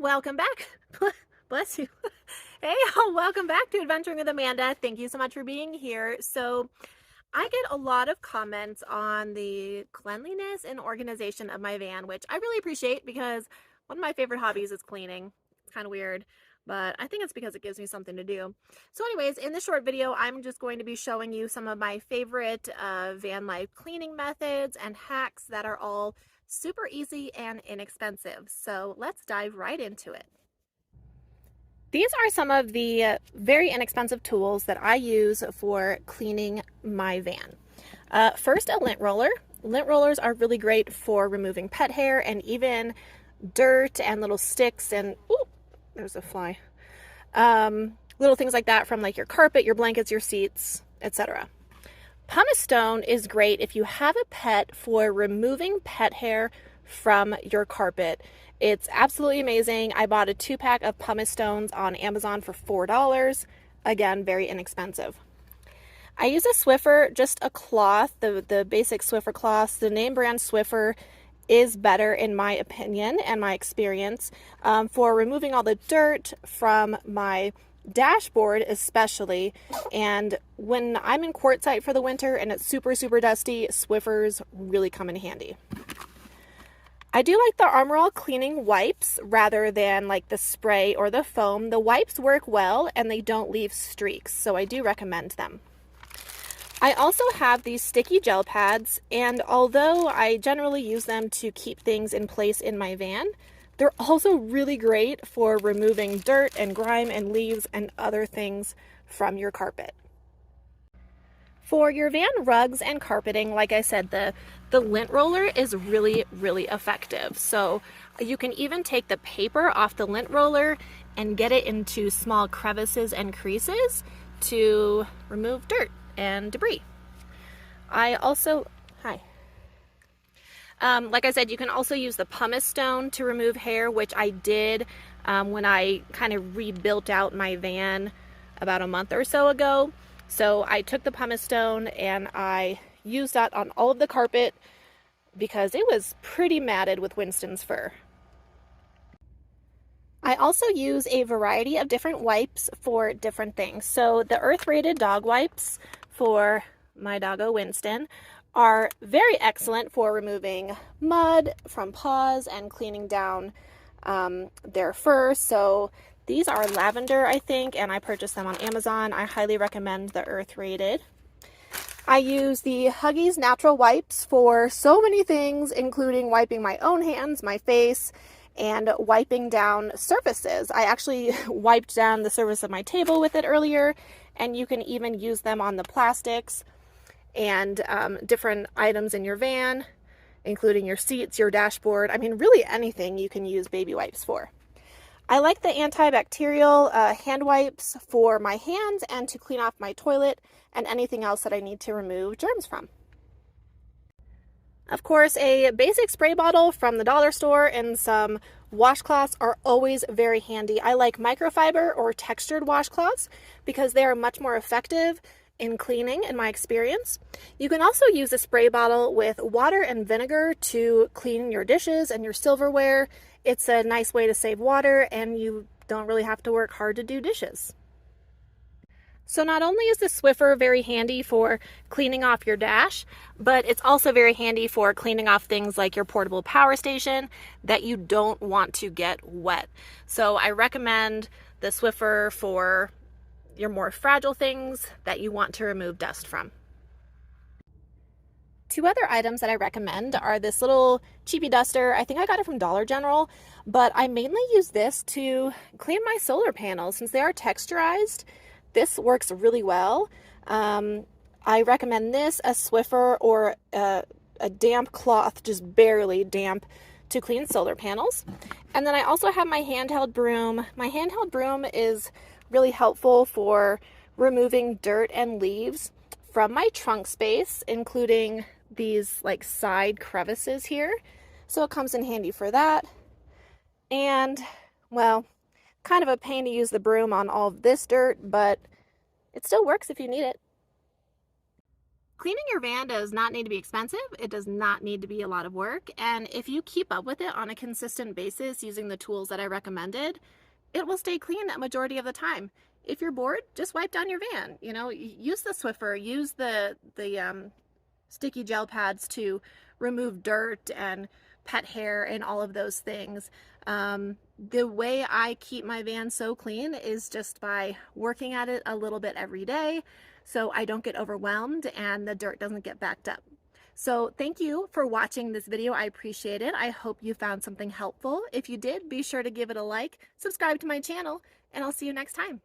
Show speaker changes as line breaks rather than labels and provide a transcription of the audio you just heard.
welcome back. Bless you. Hey, welcome back to Adventuring with Amanda. Thank you so much for being here. So, I get a lot of comments on the cleanliness and organization of my van, which I really appreciate because one of my favorite hobbies is cleaning. It's kind of weird, but I think it's because it gives me something to do. So anyways, in this short video, I'm just going to be showing you some of my favorite van life cleaning methods and hacks that are all super easy and inexpensive. So let's dive right into it. These are some of the very inexpensive tools that I use for cleaning my van. First, a lint roller. Lint rollers are really great for removing pet hair and even dirt and little sticks and, ooh, there's a fly. Little things like that from like your carpet, your blankets, your seats, etc. Pumice stone is great if you have a pet for removing pet hair from your carpet. It's absolutely amazing. I bought a 2-pack of pumice stones on Amazon for $4. Again, very inexpensive. I use a Swiffer, just a cloth, the basic Swiffer cloth. The name brand Swiffer is better in my opinion and my experience for removing all the dirt from my dashboard especially. And when I'm in quartzsite for the winter and it's super dusty, Swiffers really come in handy. I do like the Armor All cleaning wipes rather than like the spray or the foam. The wipes work well and they don't leave streaks, so I do recommend them. I also have these sticky gel pads, and although I generally use them to keep things in place in my van, they're also really great for removing dirt and grime and leaves and other things from your carpet. For your van rugs and carpeting, like I said, the lint roller is really effective. So you can even take the paper off the lint roller and get it into small crevices and creases to remove dirt and debris. I also, like I said, you can also use the pumice stone to remove hair, which I did when I kind of rebuilt out my van about a month or so ago. So I took the pumice stone and I used that on all of the carpet because it was pretty matted with Winston's fur. I also use a variety of different wipes for different things. So the earth-rated dog wipes for my doggo Winston are very excellent for removing mud from paws and cleaning down their fur. So these are lavender, I think, and I purchased them on Amazon. I highly recommend the earth-rated. I use the Huggies natural wipes for so many things, including wiping my own hands, my face, and wiping down surfaces. I actually wiped down the surface of my table with it earlier, and you can even use them on the plastics and different items in your van, including your seats, your dashboard. I mean, really anything you can use baby wipes for. I like the antibacterial hand wipes for my hands and to clean off my toilet and anything else that I need to remove germs from. Of course, a basic spray bottle from the dollar store and some washcloths are always very handy. I like microfiber or textured washcloths because they are much more effective in cleaning in my experience. You can also use a spray bottle with water and vinegar to clean your dishes and your silverware. It's a nice way to save water and you don't really have to work hard to do dishes. So not only is the Swiffer very handy for cleaning off your dash, but it's also very handy for cleaning off things like your portable power station that you don't want to get wet. So I recommend the Swiffer for your more fragile things that you want to remove dust from. Two other items that I recommend are this little cheapy duster. I think I got it from Dollar General, but I mainly use this to clean my solar panels since they are texturized. This works really well. I recommend this, a Swiffer, or a damp cloth, just barely damp, to clean solar panels. And then I also have my handheld broom. My handheld broom is really helpful for removing dirt and leaves from my trunk space, including these like side crevices here. So it comes in handy for that. And, well, kind of a pain to use the broom on all of this dirt, but it still works if you need it. Cleaning your van does not need to be expensive. It does not need to be a lot of work. And if you keep up with it on a consistent basis using the tools that I recommended, it will stay clean a majority of the time. If you're bored, just wipe down your van. You know, use the Swiffer, use the sticky gel pads to remove dirt and pet hair and all of those things. The way I keep my van so clean is just by working at it a little bit every day so I don't get overwhelmed and the dirt doesn't get backed up. So thank you for watching this video. I appreciate it. I hope you found something helpful. If you did, be sure to give it a like, subscribe to my channel, and I'll see you next time.